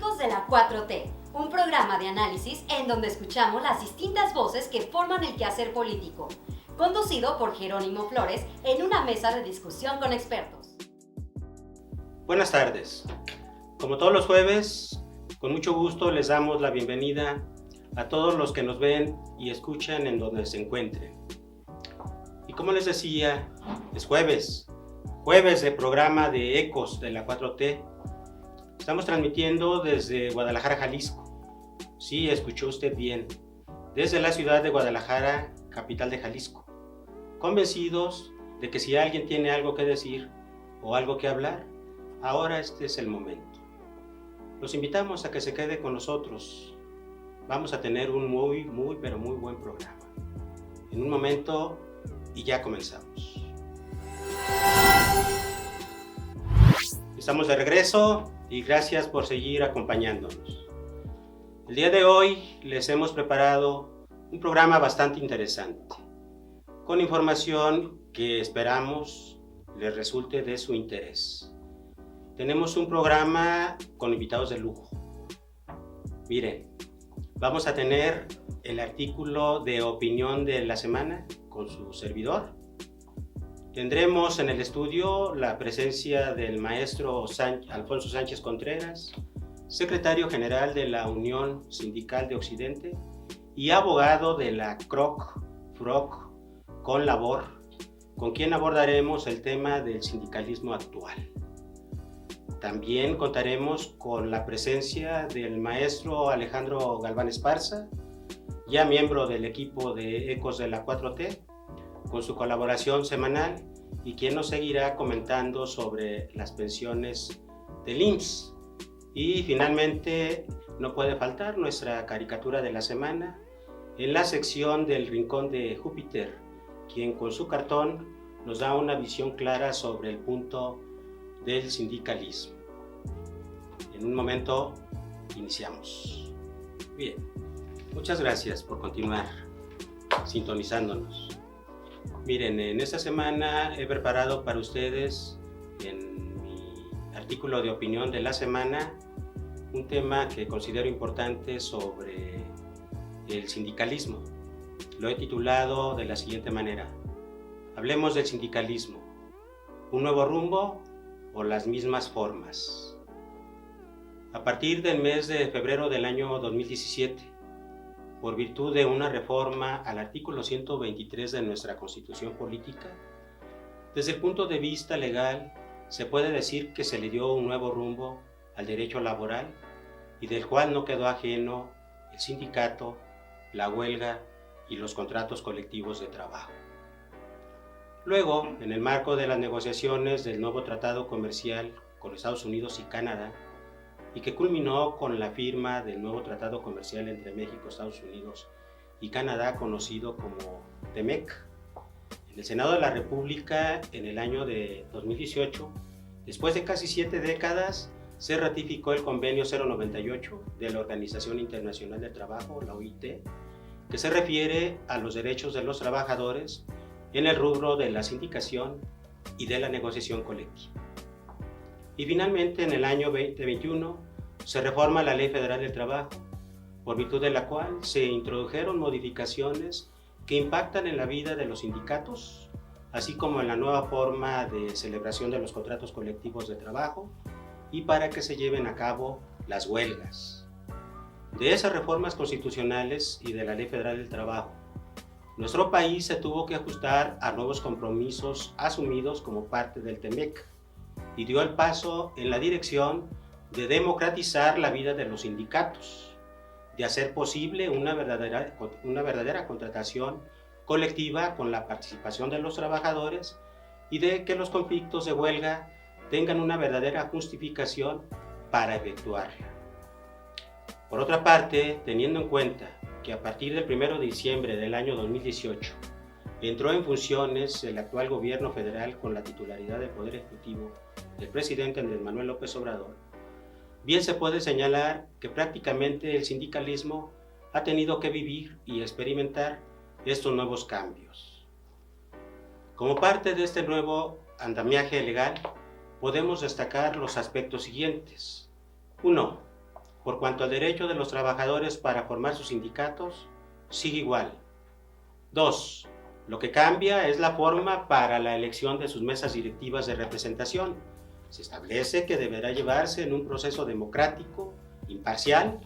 Ecos de la 4T, un programa de análisis en donde escuchamos las distintas voces que forman el quehacer político, conducido por Jerónimo Flores en una mesa de discusión con expertos. Buenas tardes. Como todos los jueves, con mucho gusto les damos la bienvenida a todos los que nos ven y escuchan en donde se encuentren. Y como les decía, es jueves de programa de Ecos de la 4T. Estamos transmitiendo desde Guadalajara, Jalisco. Sí, escuchó usted bien. Desde la ciudad de Guadalajara, capital de Jalisco. Convencidos de que si alguien tiene algo que decir o algo que hablar, ahora este es el momento. Los invitamos a que se quede con nosotros. Vamos a tener un muy buen programa. En un momento y ya comenzamos. Estamos de regreso y gracias por seguir acompañándonos. El día de hoy les hemos preparado un programa bastante interesante, con información que esperamos les resulte de su interés. Tenemos un programa con invitados de lujo. Miren, vamos a tener el artículo de opinión de la semana con su servidor. Tendremos en el estudio la presencia del maestro Alfonso Sánchez Contreras, secretario general de la Unión Sindical de Occidente y abogado de la CROC con labor, con quien abordaremos el tema del sindicalismo actual. También contaremos con la presencia del maestro Alejandro Galván Esparza, ya miembro del equipo de Ecos de la 4T, con su colaboración semanal y quien nos seguirá comentando sobre las pensiones del IMSS. Y finalmente no puede faltar nuestra caricatura de la semana en la sección del Rincón de Júpiter, quien con su cartón nos da una visión clara sobre el punto del sindicalismo. En un momento iniciamos. Bien, muchas gracias por continuar sintonizándonos. Miren, en esta semana he preparado para ustedes en mi artículo de opinión de la semana un tema que considero importante sobre el sindicalismo. Lo he titulado de la siguiente manera: Hablemos del sindicalismo, ¿un nuevo rumbo o las mismas formas? A partir del mes de febrero del año 2017, por virtud de una reforma al artículo 123 de nuestra Constitución Política, desde el punto de vista legal, se puede decir que se le dio un nuevo rumbo al derecho laboral y del cual no quedó ajeno el sindicato, la huelga y los contratos colectivos de trabajo. Luego, en el marco de las negociaciones del nuevo tratado comercial con Estados Unidos y Canadá, y que culminó con la firma del nuevo tratado comercial entre México, Estados Unidos y Canadá, conocido como TEMEC, en el Senado de la República, en el año de 2018, después de casi 7 décadas, se ratificó el convenio 098 de la Organización Internacional del Trabajo, la OIT, que se refiere a los derechos de los trabajadores en el rubro de la sindicación y de la negociación colectiva. Y finalmente, en el año 2021, se reforma la Ley Federal del Trabajo, por virtud de la cual se introdujeron modificaciones que impactan en la vida de los sindicatos, así como en la nueva forma de celebración de los contratos colectivos de trabajo y para que se lleven a cabo las huelgas. De esas reformas constitucionales y de la Ley Federal del Trabajo, nuestro país se tuvo que ajustar a nuevos compromisos asumidos como parte del TEMEC y dio el paso en la dirección de democratizar la vida de los sindicatos, de hacer posible una verdadera contratación colectiva con la participación de los trabajadores y de que los conflictos de huelga tengan una verdadera justificación para efectuarla. Por otra parte, teniendo en cuenta que a partir del 1 de diciembre del año 2018 entró en funciones el actual gobierno federal con la titularidad del Poder Ejecutivo del presidente Andrés Manuel López Obrador, bien se puede señalar que prácticamente el sindicalismo ha tenido que vivir y experimentar estos nuevos cambios. Como parte de este nuevo andamiaje legal, podemos destacar los aspectos siguientes. 1. por cuanto al derecho de los trabajadores para formar sus sindicatos sigue igual. 2. Lo que cambia es la forma para la elección de sus mesas directivas de representación. Se establece que deberá llevarse en un proceso democrático, imparcial,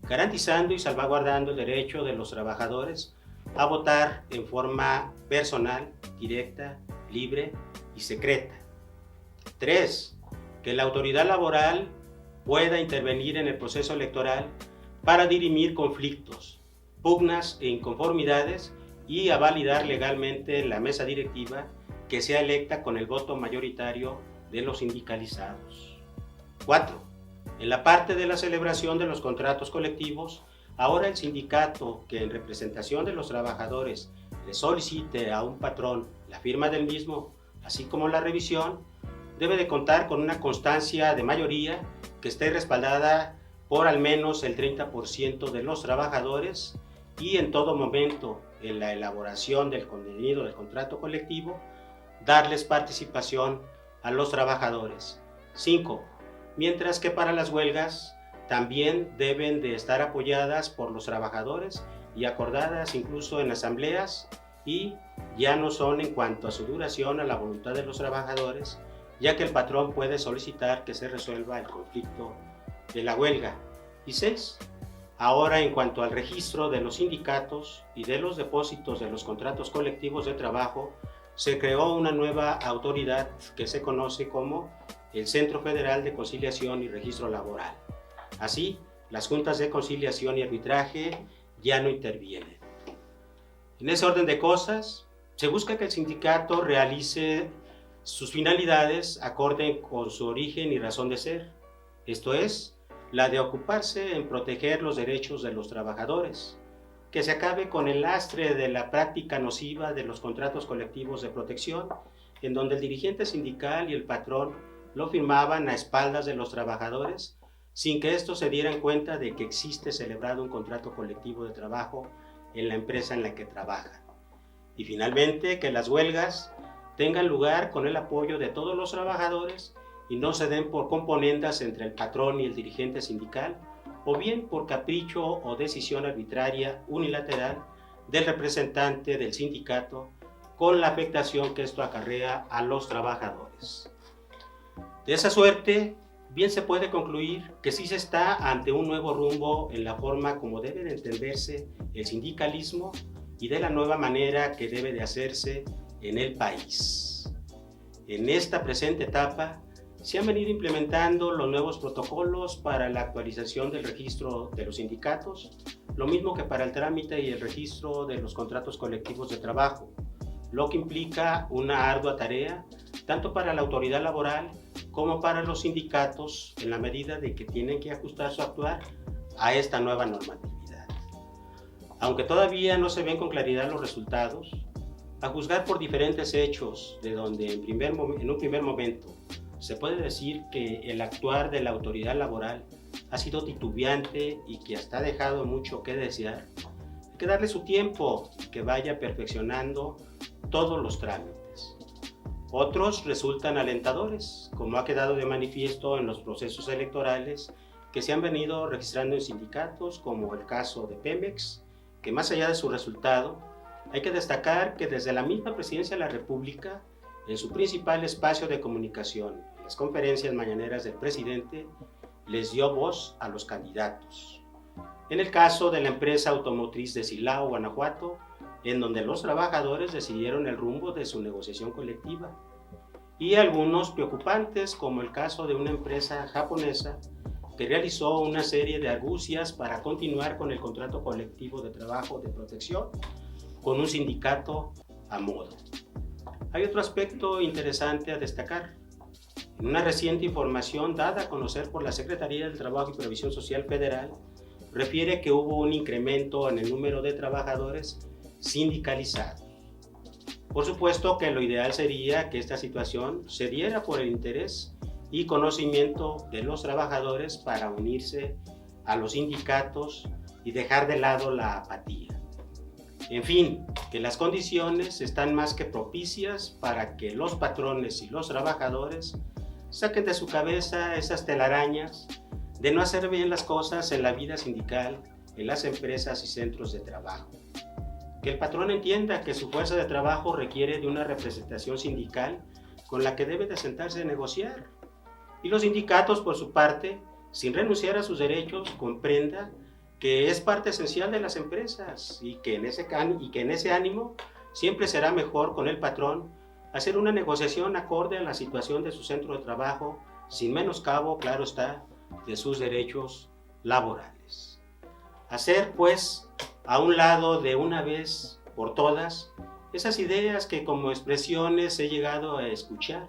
garantizando y salvaguardando el derecho de los trabajadores a votar en forma personal, directa, libre y secreta. 3. Que la autoridad laboral pueda intervenir en el proceso electoral para dirimir conflictos, pugnas e inconformidades y a validar legalmente la mesa directiva que sea electa con el voto mayoritario de los sindicalizados. 4. En la parte de la celebración de los contratos colectivos, ahora el sindicato que en representación de los trabajadores le solicite a un patrón la firma del mismo, así como la revisión, debe de contar con una constancia de mayoría que esté respaldada por al menos el 30% de los trabajadores y en todo momento en la elaboración del contenido del contrato colectivo, darles participación a los trabajadores. 5. Mientras que para las huelgas también deben de estar apoyadas por los trabajadores y acordadas incluso en asambleas y ya no son en cuanto a su duración a la voluntad de los trabajadores, ya que el patrón puede solicitar que se resuelva el conflicto de la huelga. Y 6. Ahora, en cuanto al registro de los sindicatos y de los depósitos de los contratos colectivos de trabajo, se creó una nueva autoridad que se conoce como el Centro Federal de Conciliación y Registro Laboral. Así, las juntas de conciliación y arbitraje ya no intervienen. En ese orden de cosas, se busca que el sindicato realice sus finalidades acorde con su origen y razón de ser, esto es, la de ocuparse en proteger los derechos de los trabajadores, que se acabe con el lastre de la práctica nociva de los contratos colectivos de protección, en donde el dirigente sindical y el patrón lo firmaban a espaldas de los trabajadores, sin que estos se dieran cuenta de que existe celebrado un contrato colectivo de trabajo en la empresa en la que trabajan. Y finalmente, que las huelgas tengan lugar con el apoyo de todos los trabajadores y no se den por componendas entre el patrón y el dirigente sindical, o bien por capricho o decisión arbitraria unilateral del representante del sindicato, con la afectación que esto acarrea a los trabajadores. De esa suerte, bien se puede concluir que sí se está ante un nuevo rumbo en la forma como debe de entenderse el sindicalismo y de la nueva manera que debe de hacerse en el país. En esta presente etapa, se han venido implementando los nuevos protocolos para la actualización del registro de los sindicatos, lo mismo que para el trámite y el registro de los contratos colectivos de trabajo, lo que implica una ardua tarea tanto para la autoridad laboral como para los sindicatos en la medida de que tienen que ajustar su actuar a esta nueva normatividad. Aunque todavía no se ven con claridad los resultados, a juzgar por diferentes hechos de donde en un primer momento se puede decir que el actuar de la autoridad laboral ha sido titubeante y que hasta ha dejado mucho que desear, hay que darle su tiempo y que vaya perfeccionando todos los trámites. Otros resultan alentadores, como ha quedado de manifiesto en los procesos electorales que se han venido registrando en sindicatos, como el caso de Pemex, que más allá de su resultado, hay que destacar que desde la misma Presidencia de la República, en su principal espacio de comunicación, en las conferencias mañaneras del presidente, les dio voz a los candidatos. En el caso de la empresa automotriz de Silao, Guanajuato, en donde los trabajadores decidieron el rumbo de su negociación colectiva, y algunos preocupantes, como el caso de una empresa japonesa que realizó una serie de argucias para continuar con el contrato colectivo de trabajo de protección con un sindicato a modo. Hay otro aspecto interesante a destacar. En una reciente información dada a conocer por la Secretaría del Trabajo y Previsión Social Federal, refiere que hubo un incremento en el número de trabajadores sindicalizados. Por supuesto que lo ideal sería que esta situación se diera por el interés y conocimiento de los trabajadores para unirse a los sindicatos y dejar de lado la apatía. En fin, que las condiciones están más que propicias para que los patrones y los trabajadores saquen de su cabeza esas telarañas de no hacer bien las cosas en la vida sindical, en las empresas y centros de trabajo. Que el patrón entienda que su fuerza de trabajo requiere de una representación sindical con la que debe de sentarse a negociar. Y los sindicatos, por su parte, sin renunciar a sus derechos, comprenda que es parte esencial de las empresas y que en ese ánimo siempre será mejor con el patrón hacer una negociación acorde a la situación de su centro de trabajo, sin menoscabo, claro está, de sus derechos laborales. Hacer, pues, a un lado de una vez por todas esas ideas que como expresiones he llegado a escuchar,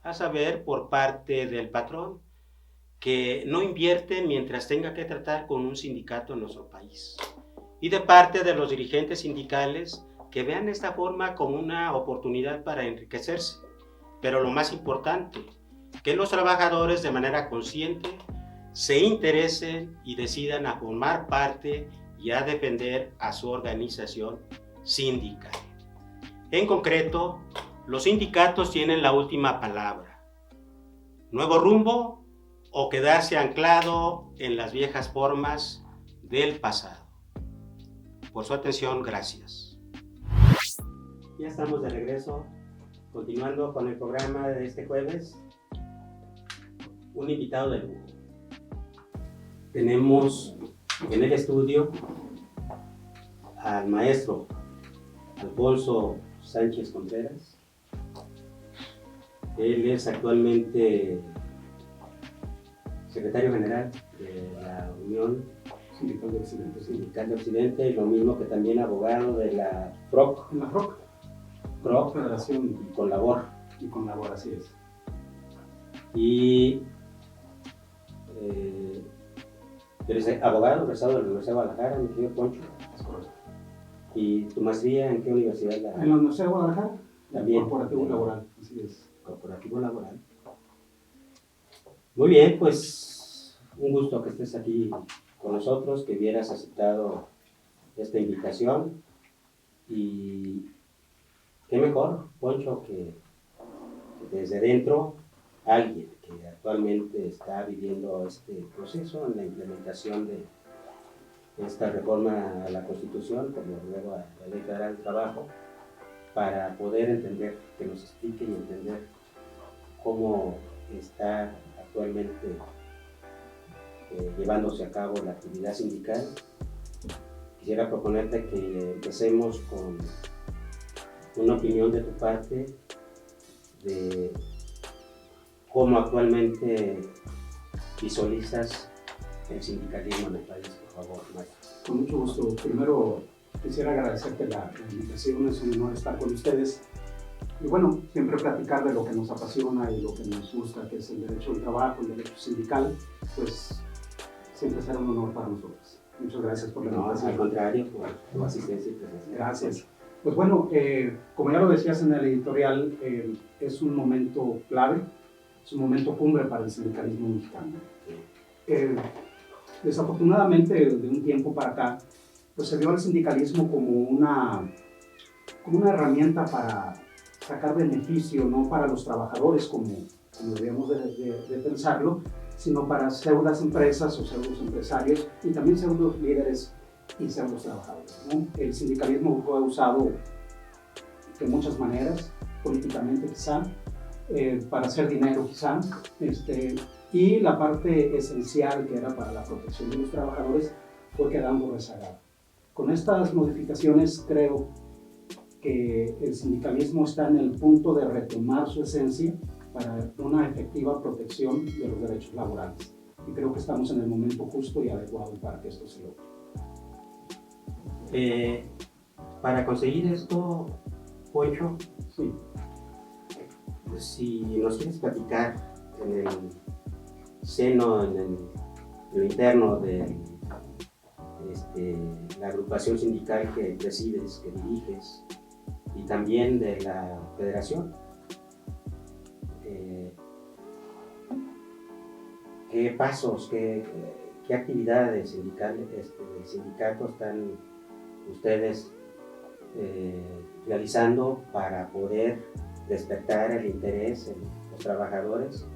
a saber, por parte del patrón, que no invierte mientras tenga que tratar con un sindicato en nuestro país. Y de parte de los dirigentes sindicales, que vean esta forma como una oportunidad para enriquecerse. Pero lo más importante, que los trabajadores de manera consciente se interesen y decidan a formar parte y a defender a su organización sindical. En concreto, los sindicatos tienen la última palabra. Nuevo rumbo o quedarse anclado en las viejas formas del pasado. Por su atención, gracias. Ya estamos de regreso, continuando con el programa de este jueves. Un invitado de lujo. Tenemos en el estudio al maestro Alfonso Sánchez Contreras. Él es actualmente secretario general de la Unión Sindical de Occidente, y lo mismo que también abogado de la FROC. En la FROC, Federación y con labor. Y con labor, así es. Y eres abogado egresado de la Universidad de Guadalajara, mi querido Poncho. Es correcto. ¿Y tu maestría en qué universidad? En la Universidad de Guadalajara. También. Corporativo laboral, así es. Corporativo laboral. Muy bien, pues un gusto que estés aquí con nosotros, que hubieras aceptado esta invitación. Y qué mejor, Poncho, que desde dentro alguien que actualmente está viviendo este proceso en la implementación de esta reforma a la Constitución, como luego a la Ley Federal del Trabajo, para poder entender, que nos explique y entender cómo está actualmente llevándose a cabo la actividad sindical. Quisiera proponerte que empecemos con una opinión de tu parte de cómo actualmente visualizas el sindicalismo en el país, por favor, maestro. Con mucho gusto. Primero quisiera agradecerte la invitación, es un honor estar con ustedes. Y bueno, siempre platicar de lo que nos apasiona y lo que nos gusta, que es el derecho al trabajo, el derecho sindical, pues siempre será un honor para nosotros. Muchas gracias por la invitación. Al contrario, por tu asistencia y presencia. Gracias. Pues bueno, como ya lo decías en el editorial, es un momento clave, es un momento cumbre para el sindicalismo mexicano. Desafortunadamente, de un tiempo para acá, pues se vio al sindicalismo como una herramienta para sacar beneficio, no para los trabajadores como debíamos de pensarlo, sino para pseudas empresas o pseudos empresarios y también pseudos líderes y pseudos trabajadores, ¿no? El sindicalismo fue usado de muchas maneras, políticamente quizá, para hacer dinero quizá, y la parte esencial que era para la protección de los trabajadores fue quedando rezagada. Con estas modificaciones creo que el sindicalismo está en el punto de retomar su esencia para una efectiva protección de los derechos laborales. Y creo que estamos en el momento justo y adecuado para que esto se logre. Para conseguir esto, Poncho, sí. Si nos quieres platicar en el seno, en lo interno de la agrupación sindical que presides, que diriges, y también de la federación, ¿qué pasos, qué actividades sindicatos están ustedes realizando para poder despertar el interés en los trabajadores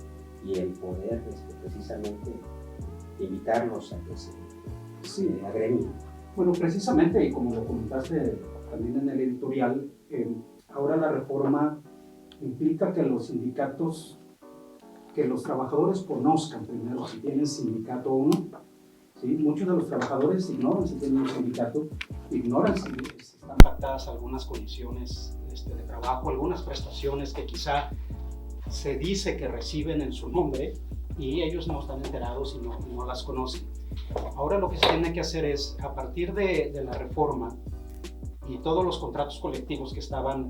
y el poder precisamente invitarlos a que se Sí, agremien. bueno, precisamente, y como lo comentaste también en el editorial, ahora la reforma implica que los sindicatos, que los trabajadores conozcan primero si tienen sindicato o no. ¿Sí? Muchos de los trabajadores ignoran si tienen un sindicato, ignoran si están pactadas algunas condiciones de trabajo, algunas prestaciones que quizá se dice que reciben en su nombre y ellos no están enterados y no las conocen. Ahora lo que se tiene que hacer es, a partir de la reforma y todos los contratos colectivos que estaban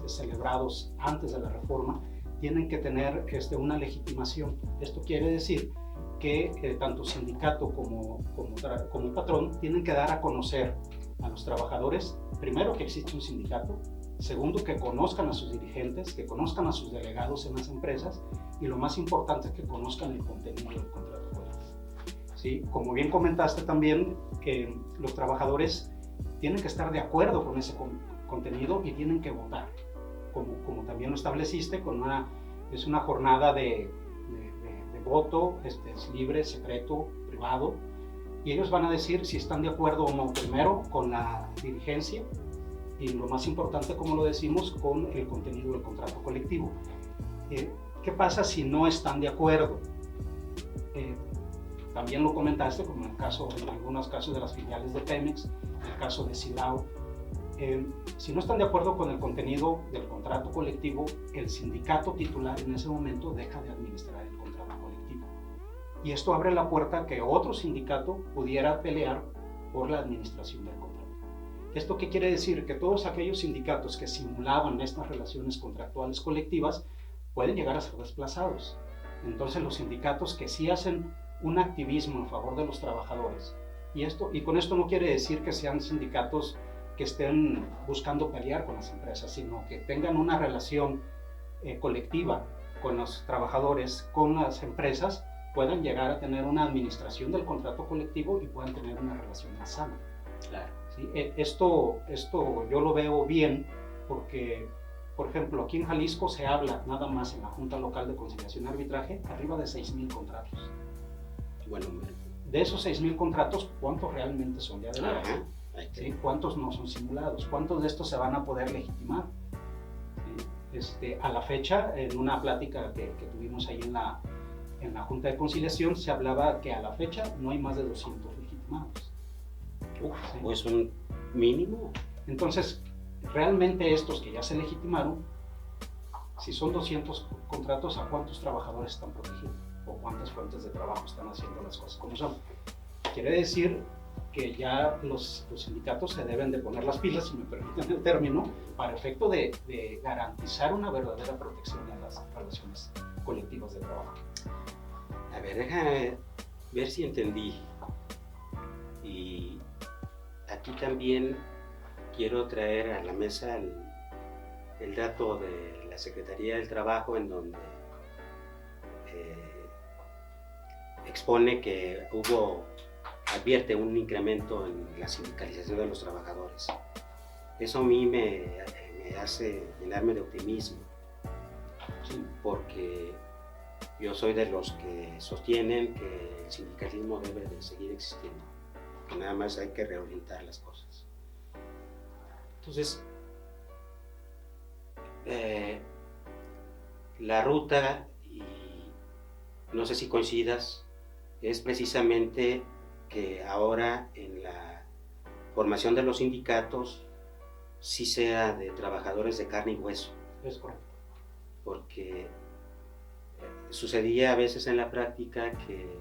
celebrados antes de la reforma, tienen que tener una legitimación. Esto quiere decir que tanto sindicato como patrón tienen que dar a conocer a los trabajadores, primero, que existe un sindicato, segundo, que conozcan a sus dirigentes, que conozcan a sus delegados en las empresas, y lo más importante es que conozcan el contenido del contrato colectivo. ¿Sí? Como bien comentaste también, que los trabajadores tienen que estar de acuerdo con ese contenido y tienen que votar, como también lo estableciste, es una jornada de voto, es libre, secreto, privado, y ellos van a decir si están de acuerdo o no, primero con la dirigencia, y lo más importante, como lo decimos, con el contenido del contrato colectivo. ¿Qué pasa si no están de acuerdo? También lo comentaste, como en algunos casos de las filiales de Pemex, en el caso de Silao. Si no están de acuerdo con el contenido del contrato colectivo, el sindicato titular en ese momento deja de administrar el contrato colectivo. Y esto abre la puerta a que otro sindicato pudiera pelear por la administración del contrato. ¿Esto qué quiere decir? Que todos aquellos sindicatos que simulaban estas relaciones contractuales colectivas pueden llegar a ser desplazados. Entonces los sindicatos que sí hacen un activismo en favor de los trabajadores, y con esto no quiere decir que sean sindicatos que estén buscando pelear con las empresas, sino que tengan una relación colectiva con los trabajadores, con las empresas, puedan llegar a tener una administración del contrato colectivo y puedan tener una relación más sana. Claro. ¿Sí? Esto yo lo veo bien porque, por ejemplo, aquí en Jalisco se habla nada más en la Junta Local de Conciliación y Arbitraje arriba de 6,000 contratos. Bueno, de esos 6,000 contratos, ¿cuántos realmente son de veras? ¿Sí? ¿Cuántos no son simulados? ¿Cuántos de estos se van a poder legitimar? ¿Sí? A la fecha, en una plática que tuvimos ahí en la Junta de Conciliación, se hablaba que a la fecha no hay más de 200 legitimados. ¿Sí? Pues un mínimo. Entonces, realmente estos que ya se legitimaron, si son 200 contratos, ¿a cuántos trabajadores están protegidos? ¿O cuántas fuentes de trabajo están haciendo las cosas como son? Quiere decir que ya los sindicatos se deben de poner las pilas, si me permiten el término, para efecto de garantizar una verdadera protección en las relaciones colectivas de trabajo. A ver, déjame ver si entendí. Y aquí también quiero traer a la mesa el dato de la Secretaría del Trabajo, en donde expone que advierte un incremento en la sindicalización de los trabajadores. Eso a mí me hace llenarme de optimismo, ¿sí? Porque yo soy de los que sostienen que el sindicalismo debe de seguir existiendo, que nada más hay que reorientar las cosas. Entonces, la ruta, y no sé si coincidas, es precisamente que ahora en la formación de los sindicatos sí sea de trabajadores de carne y hueso. Es correcto. Porque sucedía a veces en la práctica que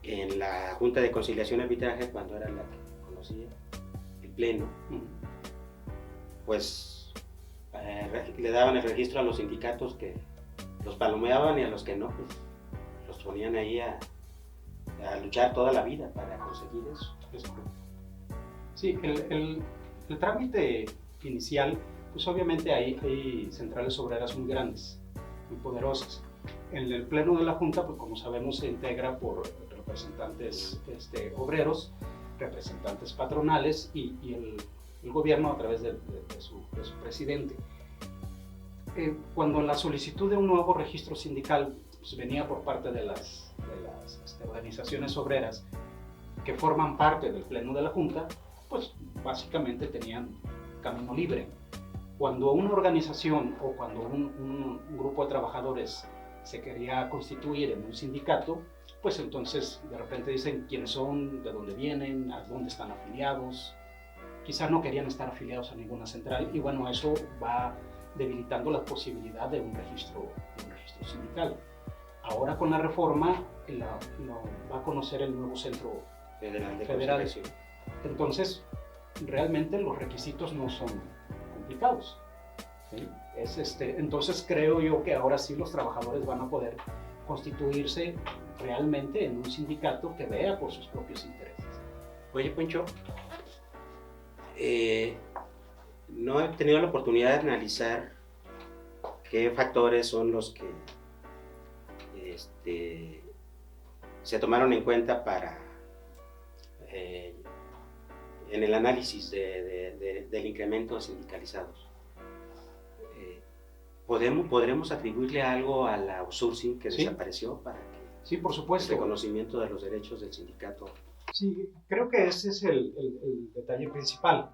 en la Junta de Conciliación y Arbitraje, cuando era la que conocía, el Pleno, pues le daban el registro a los sindicatos que los palomeaban, y a los que no, pues los ponían ahí a luchar toda la vida para conseguir eso. Sí, el trámite inicial, pues obviamente hay centrales obreras muy grandes, muy poderosas. En el pleno de la Junta, pues como sabemos, se integra por representantes obreros, representantes patronales y el gobierno a través de su presidente. Cuando la solicitud de un nuevo registro sindical pues venía por parte de las de las organizaciones obreras que forman parte del Pleno de la Junta, pues básicamente tenían camino libre. Cuando una organización o cuando un grupo de trabajadores se quería constituir en un sindicato, pues entonces de repente dicen quiénes son, de dónde vienen, a dónde están afiliados. Quizás no querían estar afiliados a ninguna central y bueno, eso va debilitando la posibilidad de un registro sindical. Ahora con la reforma va a conocer el nuevo centro federal. Entonces, realmente los requisitos no son complicados. ¿Sí? Entonces creo yo que ahora sí los trabajadores van a poder constituirse realmente en un sindicato que vea por sus propios intereses. Oye, Poncho, no he tenido la oportunidad de analizar qué factores son los que se tomaron en cuenta para en el análisis del incremento de sindicalizados. ¿Podremos atribuirle algo al outsourcing que desapareció para que sí, por supuesto, el reconocimiento de los derechos del sindicato? Sí, creo que ese es el detalle principal.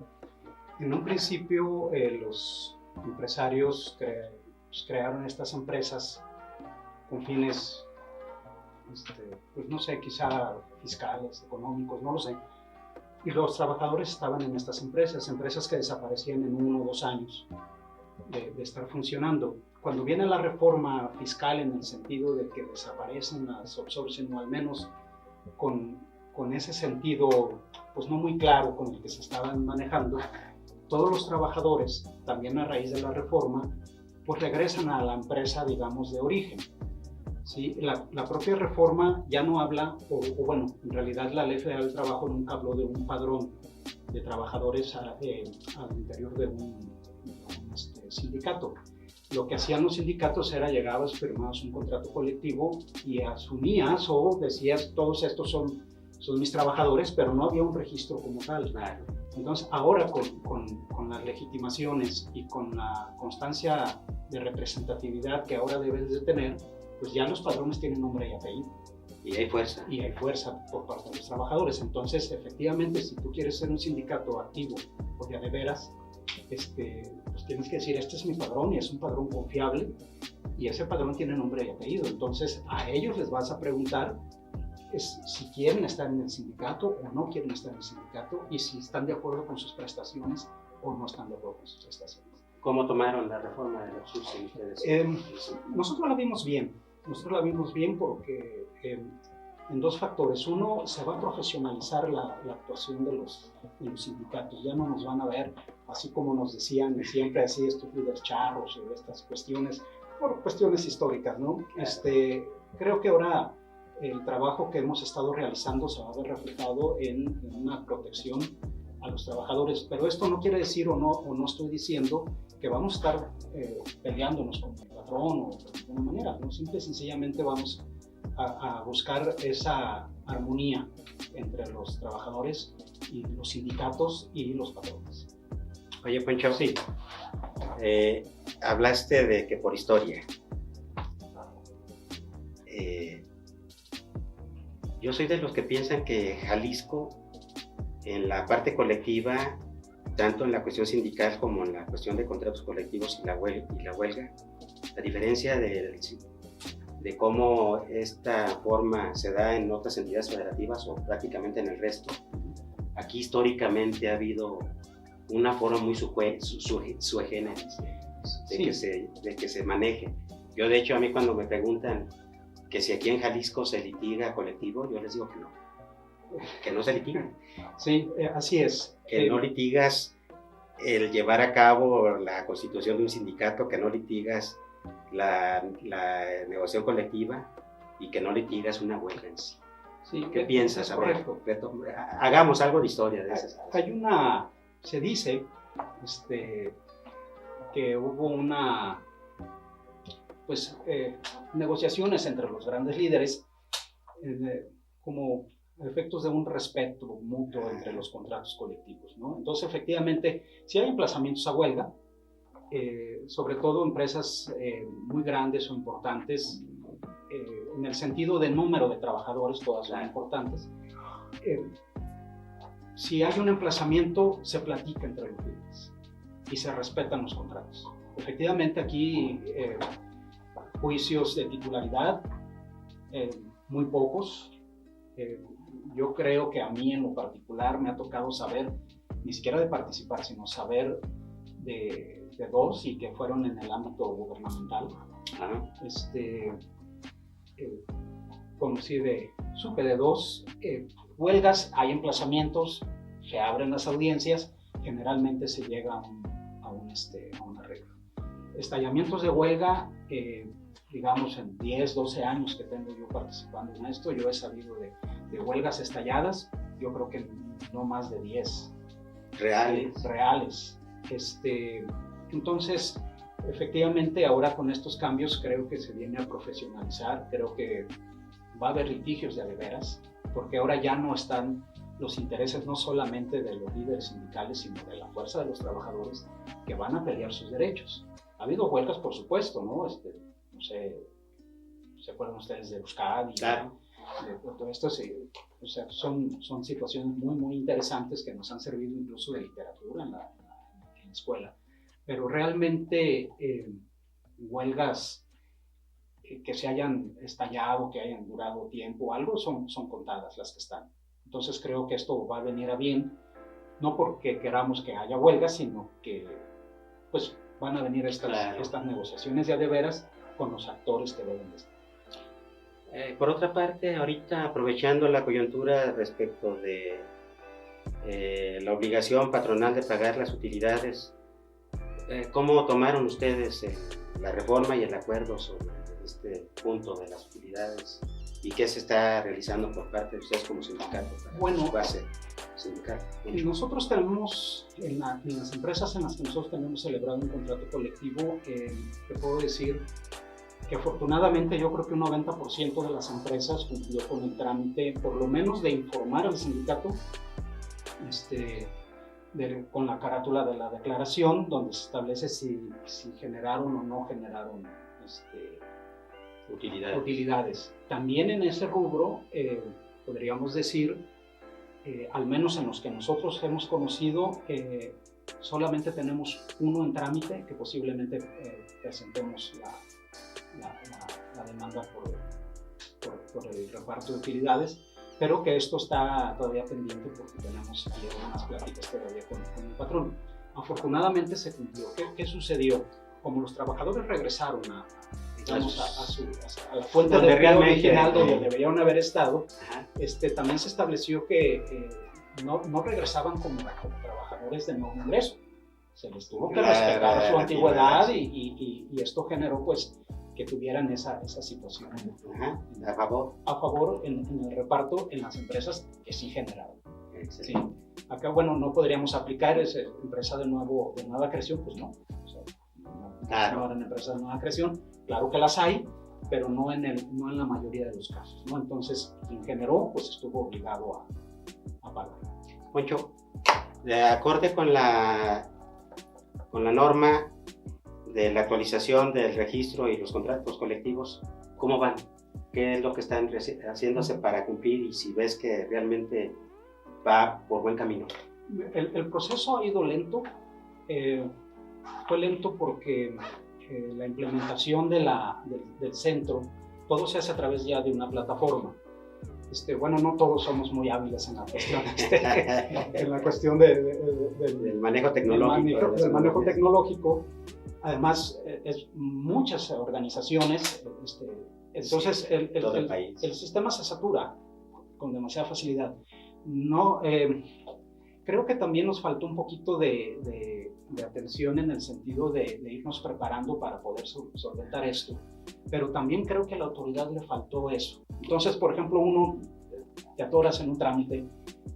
En un principio los empresarios crearon estas empresas con fines, pues no sé, quizá fiscales, económicos, no lo sé. Y los trabajadores estaban en estas empresas que desaparecían en 1 o 2 años de estar funcionando. Cuando viene la reforma fiscal en el sentido de que desaparecen las outsourcing, o al menos con ese sentido pues no muy claro con el que se estaban manejando, todos los trabajadores, también a raíz de la reforma, pues regresan a la empresa, digamos, de origen. ¿Sí? La propia reforma ya no habla, o bueno, en realidad la Ley Federal del Trabajo nunca habló de un padrón de trabajadores al interior de un sindicato. Lo que hacían los sindicatos era llegabas, firmabas un contrato colectivo y asumías o decías todos estos son mis trabajadores, pero no había un registro como tal. Claro. Entonces ahora con las legitimaciones y con la constancia de representatividad que ahora debes de tener, pues ya los padrones tienen nombre y apellido. Y hay fuerza. Y hay fuerza por parte de los trabajadores. Entonces, efectivamente, si tú quieres ser un sindicato activo, o de veras, pues tienes que decir, este es mi padrón y es un padrón confiable y ese padrón tiene nombre y apellido. Entonces, a ellos les vas a preguntar si quieren estar en el sindicato o no quieren estar en el sindicato y si están de acuerdo con sus prestaciones o no están de acuerdo con sus prestaciones. ¿Cómo tomaron la reforma de los ustedes? Nosotros la vimos bien. Nosotros la vimos bien porque en 2 factores. Uno, se va a profesionalizar la actuación de los sindicatos. Ya no nos van a ver así como nos decían siempre, así estos líderes charros o estas cuestiones, por cuestiones históricas, ¿no? Creo que ahora el trabajo que hemos estado realizando se va a ver reflejado en una protección a los trabajadores, pero esto no quiere decir o no estoy diciendo que vamos a estar peleándonos con el patrón o de alguna manera, ¿no? Simple y sencillamente vamos a buscar esa armonía entre los trabajadores y los sindicatos y los patrones. Oye, Poncho, sí. Hablaste de que por historia. Yo soy de los que piensan que Jalisco, en la parte colectiva, tanto en la cuestión sindical como en la cuestión de contratos colectivos y la huelga, la diferencia de cómo esta forma se da en otras entidades federativas o prácticamente en el resto, aquí históricamente ha habido una forma muy sui generis de que se maneje. Yo, de hecho, a mí cuando me preguntan que si aquí en Jalisco se litiga colectivo, yo les digo que no se litiga. Sí, así es. Que no litigas el llevar a cabo la constitución de un sindicato, que no litigas la negociación colectiva y que no litigas una huelga en sí. Sí, ¿Qué piensas? A ver, hagamos algo de historia de esas cosas. Se dice que hubo negociaciones entre los grandes líderes como efectos de un respeto mutuo entre los contratos colectivos, ¿no? Entonces, efectivamente, si hay emplazamientos a huelga, sobre todo empresas muy grandes o importantes, en el sentido de número de trabajadores, todas son importantes. Si hay un emplazamiento, se platica entre los líderes y se respetan los contratos. Efectivamente, aquí juicios de titularidad, muy pocos. Yo creo que a mí en lo particular me ha tocado saber, ni siquiera de participar, sino saber de dos y que fueron en el ámbito gubernamental. Supe de dos huelgas, hay emplazamientos, se abren las audiencias, generalmente se llega a un arreglo. Estallamientos de huelga, digamos en 10, 12 años que tengo yo participando en esto, yo he sabido de huelgas estalladas, yo creo que no más de 10 reales. Entonces, efectivamente, ahora con estos cambios creo que se viene a profesionalizar, creo que va a haber litigios de a de veras, porque ahora ya no están los intereses no solamente de los líderes sindicales, sino de la fuerza de los trabajadores que van a pelear sus derechos. Ha habido huelgas, por supuesto, ¿no? No sé, ¿se acuerdan ustedes de Euskadi? Claro. De todo esto, sí, o sea, son situaciones muy, muy interesantes que nos han servido incluso de literatura en la escuela. Pero realmente huelgas que se hayan estallado, que hayan durado tiempo, algo son contadas las que están. Entonces creo que esto va a venir a bien, no porque queramos que haya huelgas, sino que pues van a venir estas negociaciones ya de veras con los actores que deben de estar. Por otra parte, ahorita aprovechando la coyuntura respecto de la obligación patronal de pagar las utilidades, ¿cómo tomaron ustedes la reforma y el acuerdo sobre este punto de las utilidades y qué se está realizando por parte de ustedes como sindicato para su base sindical? Nosotros tenemos, en las empresas en las que nosotros tenemos celebrado un contrato colectivo, te puedo decir que afortunadamente yo creo que un 90% de las empresas cumplió con el trámite, por lo menos de informar al sindicato, con la carátula de la declaración, donde se establece si generaron o no generaron utilidades. También en ese rubro, podríamos decir, al menos en los que nosotros hemos conocido, solamente tenemos uno en trámite, que posiblemente presentemos la demanda por el reparto de utilidades, pero que esto está todavía pendiente porque tenemos algunas pláticas todavía con el patrón. Afortunadamente se cumplió. ¿Qué sucedió? Como los trabajadores regresaron a la fuente de empleo original donde deberían haber estado, también se estableció que no regresaban como trabajadores de nuevo ingreso. Se les tuvo que respetar su antigüedad y esto generó pues que tuvieran esa situación a favor en el reparto en las empresas que sí generaron. Sí. Acá, bueno, no podríamos aplicar esa empresa de nueva creación, pues no. O sea, no eran empresas de nueva creación, claro que las hay, pero no en la mayoría de los casos, ¿no? Entonces, quien generó, pues estuvo obligado a pagar. Poncho, de acorde con la norma de la actualización del registro y los contratos colectivos, ¿cómo van? ¿Qué es lo que están haciéndose para cumplir y si ves que realmente va por buen camino? El proceso ha ido lento. Fue lento porque la implementación del centro, todo se hace a través ya de una plataforma. Bueno, no todos somos muy hábiles en la cuestión, del manejo tecnológico. Además, muchas organizaciones, entonces el sistema se satura con demasiada facilidad. No, creo que también nos faltó un poquito de atención en el sentido de irnos preparando para poder solventar esto, pero también creo que a la autoridad le faltó eso. Entonces, por ejemplo, uno te atoras en un trámite,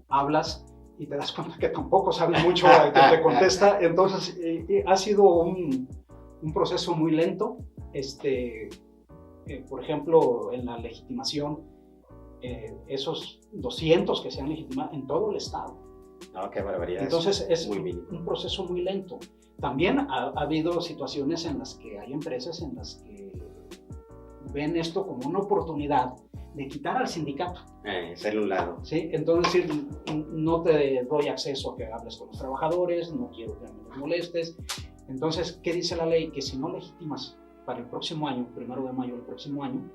hablas y te das cuenta que tampoco sabes mucho que te contesta. Entonces, ha sido un proceso muy lento. Por ejemplo, en la legitimación, esos 200 que se han legitimado en todo el estado. No, qué barbaridad. Entonces, es un proceso muy lento. También ha habido situaciones en las que hay empresas en las que ven esto como una oportunidad de quitar al sindicato. Hacerle un lado. ¿Sí? Entonces, no te doy acceso a que hables con los trabajadores, no quiero que me los molestes. Entonces, ¿qué dice la ley? Que si no legitimas para el próximo año, 1 de mayo del próximo año,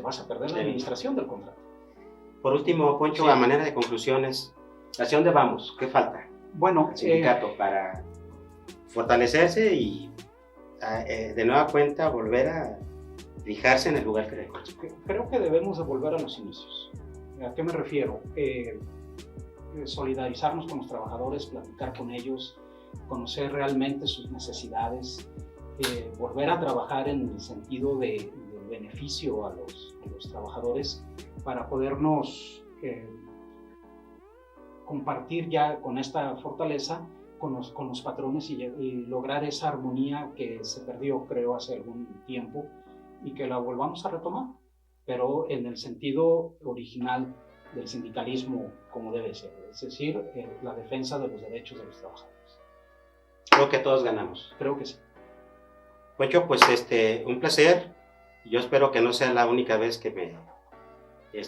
vas a perder la administración del contrato. Por último, Poncho, sí, a manera de conclusiones, ¿hacia dónde vamos? ¿Qué falta? Bueno, el sindicato para fortalecerse y de nueva cuenta volver a fijarse en el lugar que le corresponde. Creo que debemos de volver a los inicios. ¿A qué me refiero? Solidarizarnos con los trabajadores, platicar con ellos, conocer realmente sus necesidades, volver a trabajar en el sentido de beneficio a los trabajadores para podernos compartir ya con esta fortaleza con los patrones y lograr esa armonía que se perdió, creo, hace algún tiempo, y que la volvamos a retomar, pero en el sentido original del sindicalismo como debe ser, es decir, la defensa de los derechos de los trabajadores. Creo que todos ganamos. Creo que sí. Poncho, pues un placer. Yo espero que no sea la única vez que me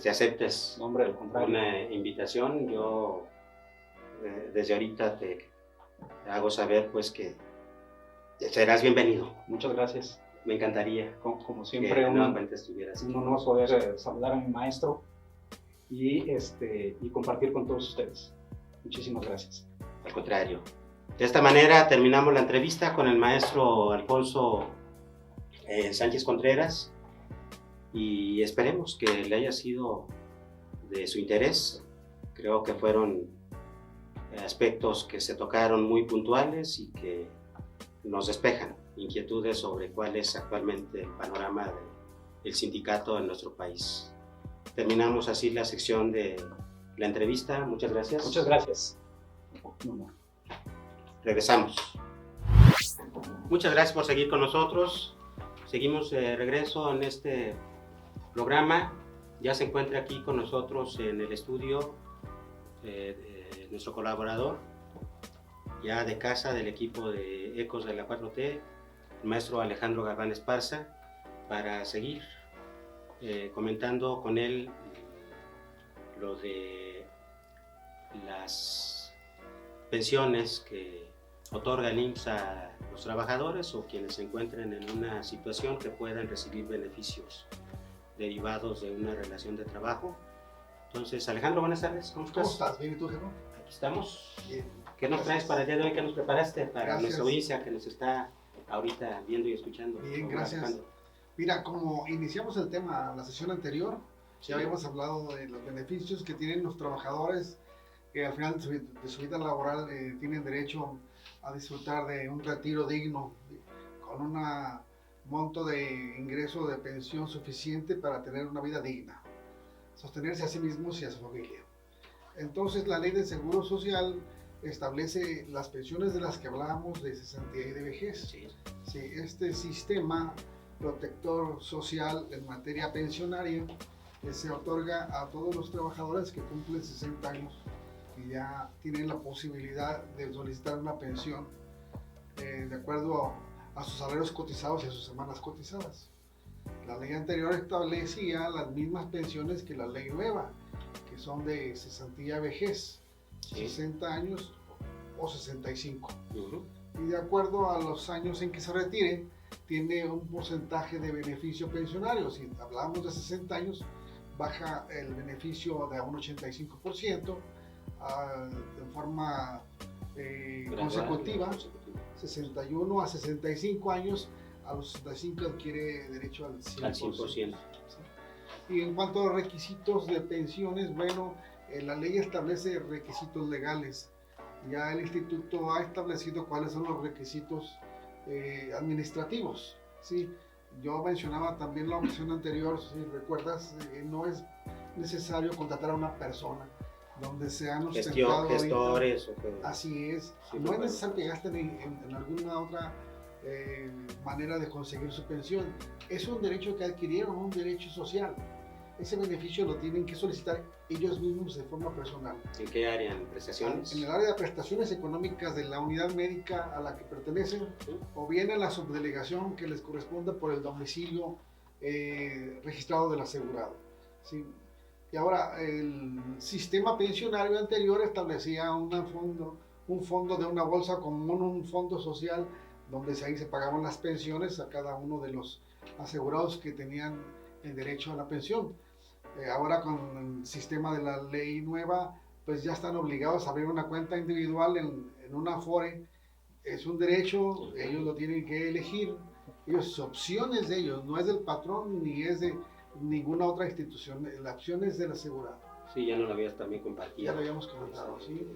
aceptes una invitación. Yo desde ahorita te hago saber pues que serás bienvenido. Muchas gracias. Me encantaría, como siempre, un honor poder saludar a mi maestro y compartir con todos ustedes. Muchísimas gracias. Al contrario. De esta manera terminamos la entrevista con el maestro Alfonso Sánchez Contreras y esperemos que le haya sido de su interés. Creo que fueron aspectos que se tocaron muy puntuales y que nos despejan inquietudes sobre cuál es actualmente el panorama del sindicato en nuestro país. Terminamos así la sección de la entrevista. Muchas gracias. Muchas gracias. Regresamos. Muchas gracias por seguir con nosotros. Seguimos de regreso en este programa. Ya se encuentra aquí con nosotros en el estudio nuestro colaborador, ya de casa del equipo de Ecos de la 4T, el maestro Alejandro Galván Esparza, para seguir comentando con él lo de las pensiones que otorga el IMSS a los trabajadores o quienes se encuentren en una situación que puedan recibir beneficios derivados de una relación de trabajo. Entonces, Alejandro, buenas tardes. ¿Cómo estás? ¿Cómo estás? ¿Bien y tú, Germán? Aquí estamos. Bien. ¿Qué nos traes para el día de hoy? ¿Qué nos preparaste para Gracias. nuestra audiencia que nos está ahorita viendo y escuchando? Bien, gracias. Alejandro. Mira, como iniciamos el tema la sesión anterior, ya habíamos hablado de los beneficios que tienen los trabajadores que al final de su vida laboral tienen derecho a disfrutar de un retiro digno con un monto de ingreso de pensión suficiente para tener una vida digna, sostenerse a sí mismos y a su familia. Entonces la ley de seguro social establece las pensiones de las que hablábamos de cesantía y de vejez. Sí. Sí, este sistema protector social en materia pensionaria se otorga a todos los trabajadores que cumplen 60 años y ya tienen la posibilidad de solicitar una pensión de acuerdo a sus salarios cotizados y a sus semanas cotizadas. La ley anterior establecía las mismas pensiones que la ley nueva, que son de cesantía vejez, sí. 60 años o 65. Y de acuerdo a los años en que se retire, tiene un porcentaje de beneficio pensionario. Si hablamos de 60 años, baja el beneficio de un 85%, de forma consecutiva, 61 a 65 años, a los 65 adquiere derecho al 100%. ¿Sí? Y en cuanto a los requisitos de pensiones, bueno, la ley establece requisitos legales. Ya el instituto ha establecido cuáles son los requisitos administrativos. ¿Sí? Yo mencionaba también la opción anterior, si recuerdas, no es necesario contratar a una persona donde sean gestores. Así es. Sí, no es necesario que gasten en alguna otra manera de conseguir su pensión. Es un derecho que adquirieron, un derecho social. Ese beneficio lo tienen que solicitar ellos mismos de forma personal. ¿En qué área? ¿En prestaciones? En el área de prestaciones económicas de la unidad médica a la que pertenecen, o bien en la subdelegación que les corresponda por el domicilio registrado del asegurado. ¿Sí? Y ahora, el sistema pensionario anterior establecía un fondo de una bolsa común, un fondo social, donde ahí se pagaban las pensiones a cada uno de los asegurados que tenían el derecho a la pensión. Ahora con el sistema de la ley nueva, pues ya están obligados a abrir una cuenta individual en una Afore. Es un derecho, ellos lo tienen que elegir, ellos, opciones de ellos, no es del patrón ni es de ninguna otra institución, la opción es del asegurado. Sí, ya no lo habías también compartido. Ya lo habíamos comentado, ¿sí?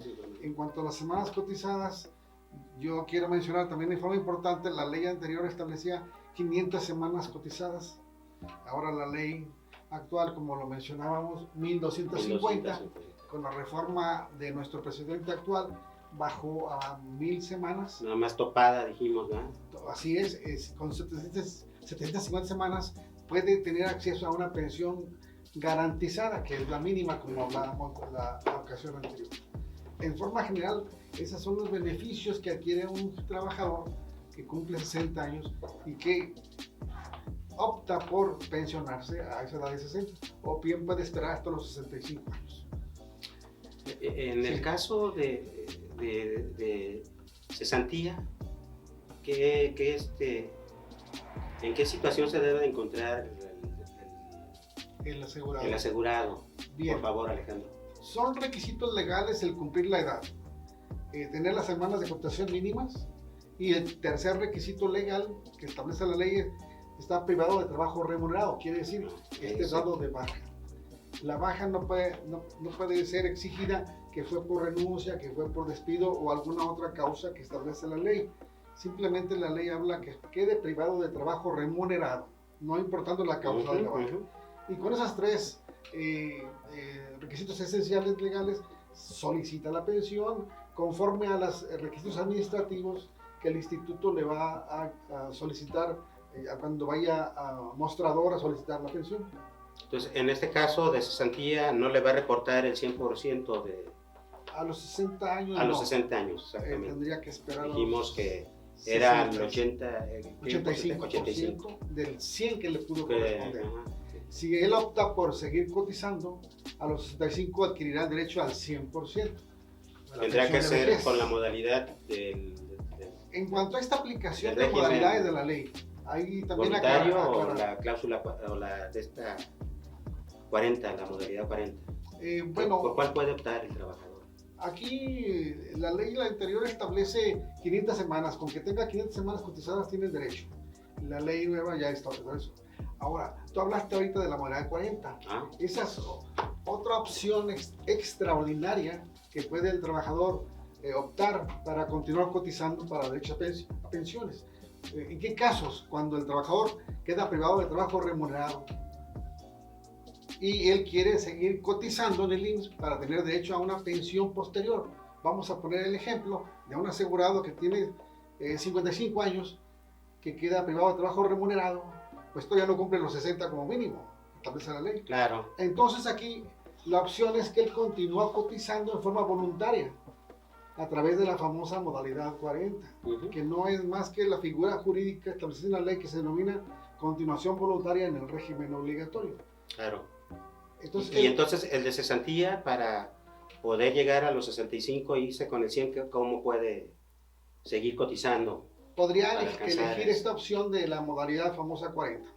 En cuanto a las semanas cotizadas, yo quiero mencionar también de forma importante, la ley anterior establecía 500 semanas cotizadas, ahora la ley actual, como lo mencionábamos, 1250, con la reforma de nuestro presidente actual, bajó a 1000 semanas. Nada más topada, dijimos, ¿no? Así es con 750 semanas puede tener acceso a una pensión garantizada, que es la mínima, como hablábamos en la ocasión anterior. En forma general, esos son los beneficios que adquiere un trabajador que cumple 60 años y que opta por pensionarse a esa edad de 60, o bien puede esperar hasta los 65 años. En el caso de cesantía, ¿en qué situación se debe de encontrar el asegurado? El asegurado. Bien. Por favor, Alejandro. Son requisitos legales el cumplir la edad, tener las semanas de cotización mínimas, y el tercer requisito legal que establece la ley es está privado de trabajo remunerado, quiere decir que esté dado de baja. La baja no puede ser exigida que fue por renuncia, que fue por despido o alguna otra causa que establece la ley. Simplemente la ley habla que quede privado de trabajo remunerado, no importando la causa de la baja. Y con esos tres requisitos esenciales legales, solicita la pensión conforme a los requisitos administrativos que el instituto le va a solicitar cuando vaya a mostrador a solicitar la pensión. Entonces, en este caso de cesantía, no le va a reportar el 100% de... A los 60 años. A los 60 años, exactamente. Tendría que esperar. Dijimos que era el 85% del 100 que le pudo corresponder. Si él opta por seguir cotizando, a los 65 adquirirá el derecho al 100%. Tendrá que ser con la modalidad del... En cuanto a esta aplicación de modalidades de la ley, ahí también voluntario o la cláusula o la de esta 40, la modalidad 40. Bueno, ¿Por cuál puede optar el trabajador? Aquí la ley anterior establece 500 semanas, con que tenga 500 semanas cotizadas tiene el derecho. La ley nueva ya establece eso. Ahora, tú hablaste ahorita de la modalidad 40. Esa es otra opción extraordinaria que puede el trabajador optar para continuar cotizando para derecho a pensiones. ¿En qué casos? Cuando el trabajador queda privado de trabajo remunerado y él quiere seguir cotizando en el IMSS para tener derecho a una pensión posterior. Vamos a poner el ejemplo de un asegurado que tiene 55 años, que queda privado de trabajo remunerado, pues todavía no cumple los 60 como mínimo, establece la ley. Claro. Entonces aquí la opción es que él continúa cotizando en forma voluntaria a través de la famosa modalidad 40, que no es más que la figura jurídica establecida en la ley que se denomina continuación voluntaria en el régimen obligatorio. Claro. Entonces, entonces el de cesantía, para poder llegar a los 65 y irse con el 100, ¿cómo puede seguir cotizando? Podría elegir esta opción de la modalidad famosa 40,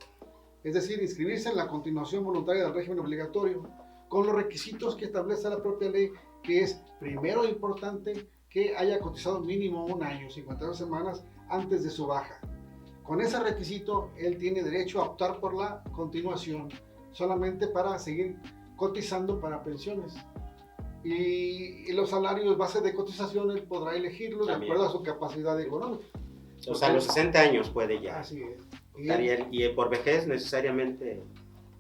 es decir, inscribirse en la continuación voluntaria del régimen obligatorio con los requisitos que establece la propia ley, que es primero importante que haya cotizado mínimo un año, 52 semanas antes de su baja. Con ese requisito, él tiene derecho a optar por la continuación, solamente para seguir cotizando para pensiones. Y los salarios base de cotización, él podrá elegirlo de acuerdo a su capacidad económica. O sea, a los 60 años puede ya. Así es. Y por vejez necesariamente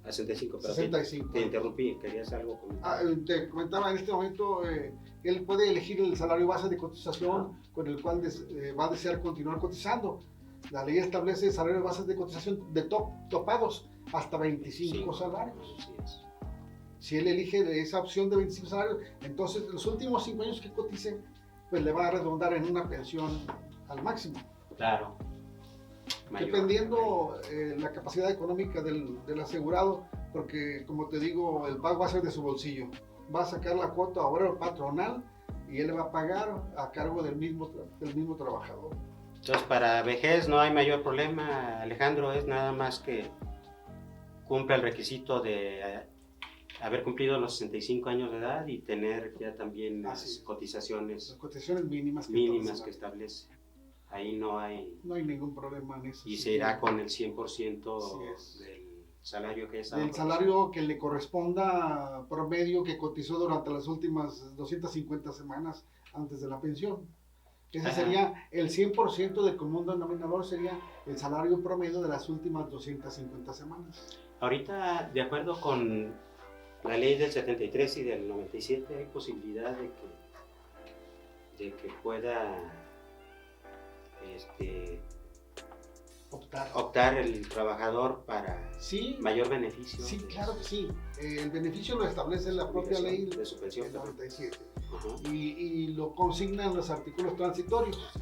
a 65. Pero 65. Te interrumpí, querías algo comentar. Te comentaba en este momento, él puede elegir el salario base de cotización con el cual va a desear continuar cotizando. La ley establece salarios bases de cotización de topados hasta 25 salarios. Así es. Si él elige esa opción de 25 salarios, entonces los últimos 5 años que cotice, pues le va a redondar en una pensión al máximo. Claro. mayor. Dependiendo la capacidad económica del asegurado, porque como te digo, el pago va a ser de su bolsillo. Va a sacar la cuota obrero patronal y él va a pagar a cargo del mismo trabajador. Entonces, para vejez no hay mayor problema, Alejandro, es nada más que cumpla el requisito de haber cumplido los 65 años de edad y tener ya también las cotizaciones mínimas que establece. Ahí no hay ningún problema en eso. Y se irá con el 100% del salario que es. Del salario que le corresponda promedio que cotizó durante las últimas 250 semanas antes de la pensión. Ese sería el 100% del común denominador, sería el salario promedio de las últimas 250 semanas. Ahorita, de acuerdo con la ley del 73 y del 97, hay posibilidad de que pueda optar el trabajador para mayor beneficio. Sí, claro que sí. El beneficio lo establece la propia ley de su pensión, del 97 y lo consignan los artículos transitorios.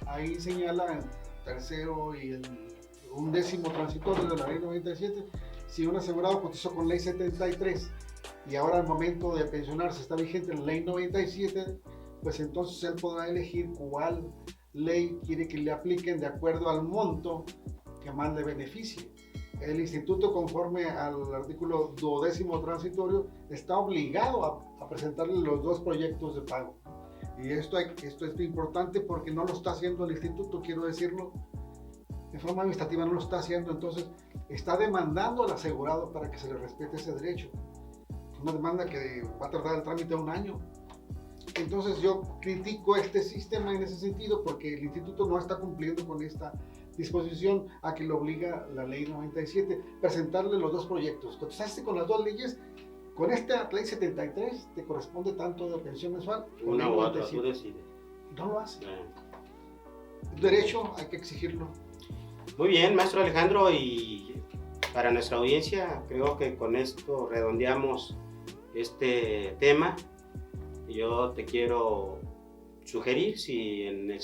Ahí señala el tercero y el 11º transitorio de la ley 97. Si un asegurado cotizó con ley 73 y ahora al momento de pensionarse está vigente la ley 97, pues entonces él podrá elegir cuál ley quiere que le apliquen de acuerdo al monto que más le beneficie. El instituto, conforme al artículo 12º transitorio, está obligado a presentarle los dos proyectos de pago. Y esto es importante porque no lo está haciendo el instituto, quiero decirlo, de forma administrativa no lo está haciendo, entonces está demandando al asegurado para que se le respete ese derecho. Una demanda que va a tardar el trámite 1 año. Entonces yo critico este sistema en ese sentido porque el instituto no está cumpliendo con esta disposición a que le obliga la ley 97, presentarle los dos proyectos. Cotizaste con las dos leyes, con esta ley 73 te corresponde tanto de pensión mensual. Una u otra, tú decides. No lo hace. Derecho hay que exigirlo. Muy bien, maestro Alejandro, y para nuestra audiencia creo que con esto redondeamos este tema. Yo te quiero sugerir si en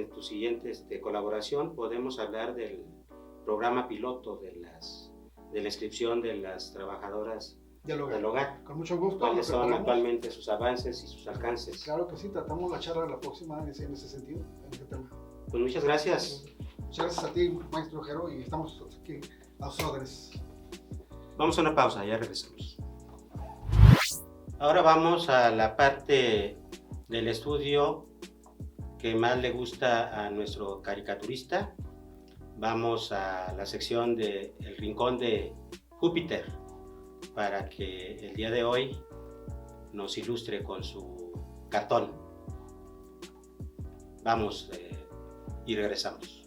tu siguiente colaboración podemos hablar del programa piloto de la inscripción de las trabajadoras del hogar. Con mucho gusto. ¿Cuáles son actualmente sus avances y sus alcances? Claro que sí, tratamos la charla la próxima en ese sentido, en ese tema. Pues muchas gracias. Muchas gracias a ti, maestro Jero, y estamos aquí a sus órdenes. Vamos a una pausa, ya regresamos. Ahora vamos a la parte del estudio que más le gusta a nuestro caricaturista. Vamos a la sección de El Rincón de Júpiter para que el día de hoy nos ilustre con su cartón. Vamos y regresamos.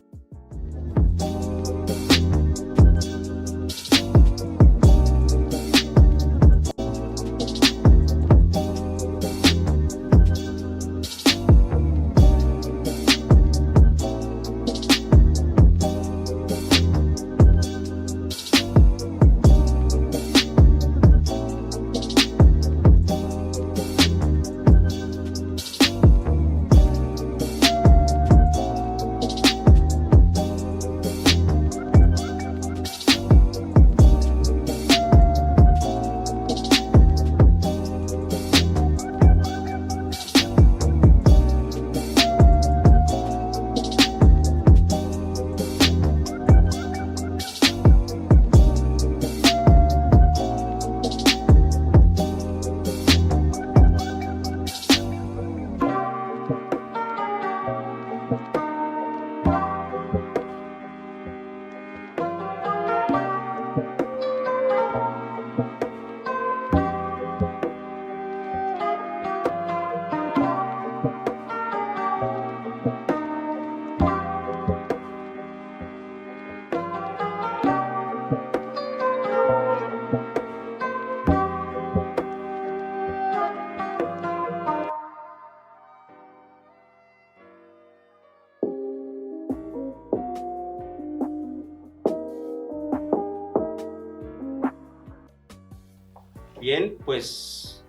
Bien, pues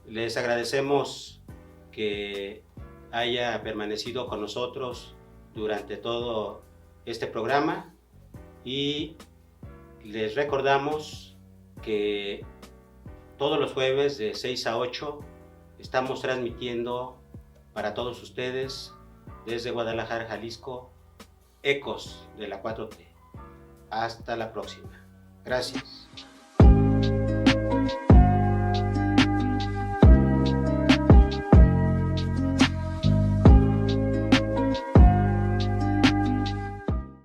les agradecemos que haya permanecido con nosotros durante todo este programa y les recordamos que todos los jueves de 6 a 8 estamos transmitiendo para todos ustedes desde Guadalajara, Jalisco, Ecos de la 4T. Hasta la próxima. Gracias.